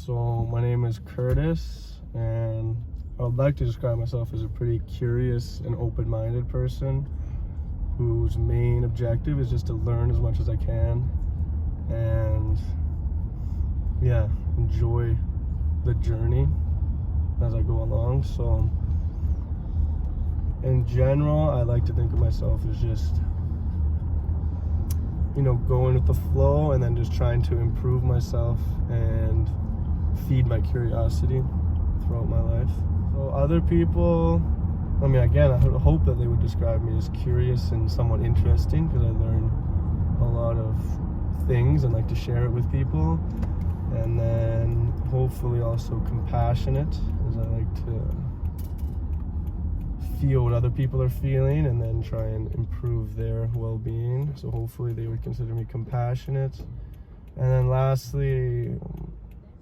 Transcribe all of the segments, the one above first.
So my name is Curtis, and I would like to describe myself as a pretty curious and open-minded person whose main objective is just to learn as much as I can and enjoy the journey as I go along. So in general, I like to think of myself as just going with the flow and then just trying to improve myself and feed my curiosity throughout my life. So other people, I would hope that they would describe me as curious and somewhat interesting, because I learn a lot of things and like to share it with people. And then hopefully also compassionate, as I like to feel what other people are feeling and then try and improve their well-being. So hopefully they would consider me compassionate. And then lastly,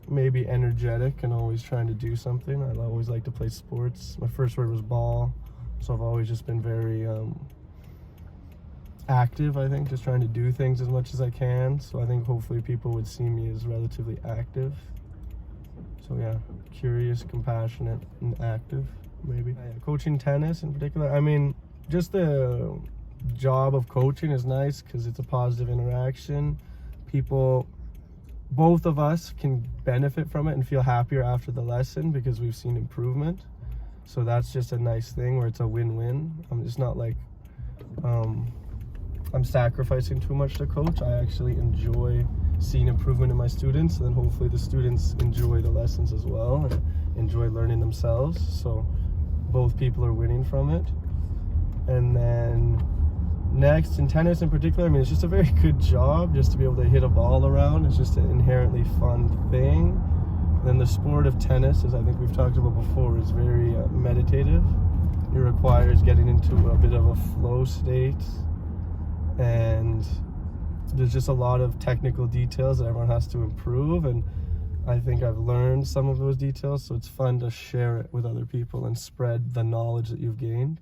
maybe energetic and always trying to do something. I always like to play sports. My first word was ball, so I've always just been very active, I think, just trying to do things as much as I can. So I think hopefully people would see me as relatively active. So yeah, curious, compassionate, and active, maybe. Coaching tennis in particular, just the job of coaching is nice because it's a positive interaction. Both of us can benefit from it and feel happier after the lesson because we've seen improvement. So that's just a nice thing where it's a win-win. It's not like I'm sacrificing too much to coach. I actually enjoy seeing improvement in my students, and then hopefully the students enjoy the lessons as well and enjoy learning themselves. So both people are winning from it. And then next, in tennis in particular, it's just a very good job just to be able to hit a ball around. It's just an inherently fun thing. And then the sport of tennis, as I think we've talked about before, is very meditative. It requires getting into a bit of a flow state, and there's just a lot of technical details that everyone has to improve, and I think I've learned some of those details, so it's fun to share it with other people and spread the knowledge that you've gained.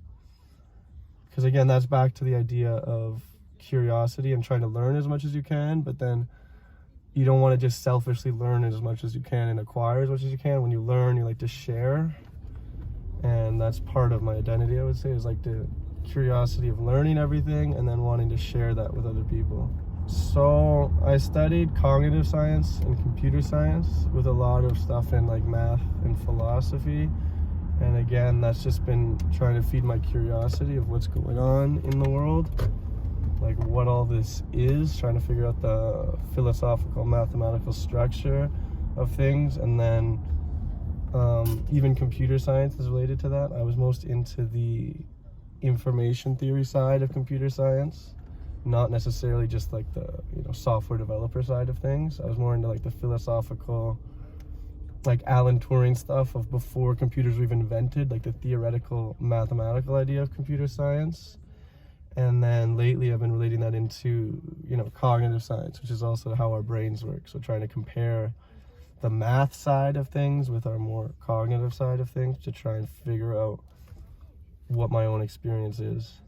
Because again, that's back to the idea of curiosity and trying to learn as much as you can, but then you don't want to just selfishly learn as much as you can and acquire as much as you can. When you learn, you like to share, and that's part of my identity, I would say, is like the curiosity of learning everything and then wanting to share that with other people. So I studied cognitive science and computer science with a lot of stuff in like math and philosophy. And again, that's just been trying to feed my curiosity of what's going on in the world, like what all this is, trying to figure out the philosophical, mathematical structure of things. And then even computer science is related to that. I was most into the information theory side of computer science, not necessarily just like the software developer side of things. I was more into like the philosophical, like Alan Turing stuff of before computers were even invented, like the theoretical mathematical idea of computer science. And then lately I've been relating that into cognitive science, which is also how our brains work. So trying to compare the math side of things with our more cognitive side of things to try and figure out what my own experience is.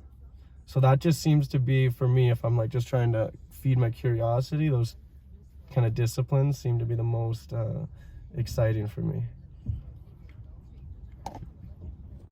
So that just seems to be, for me, if I'm like just trying to feed my curiosity, those kind of disciplines seem to be the most exciting for me.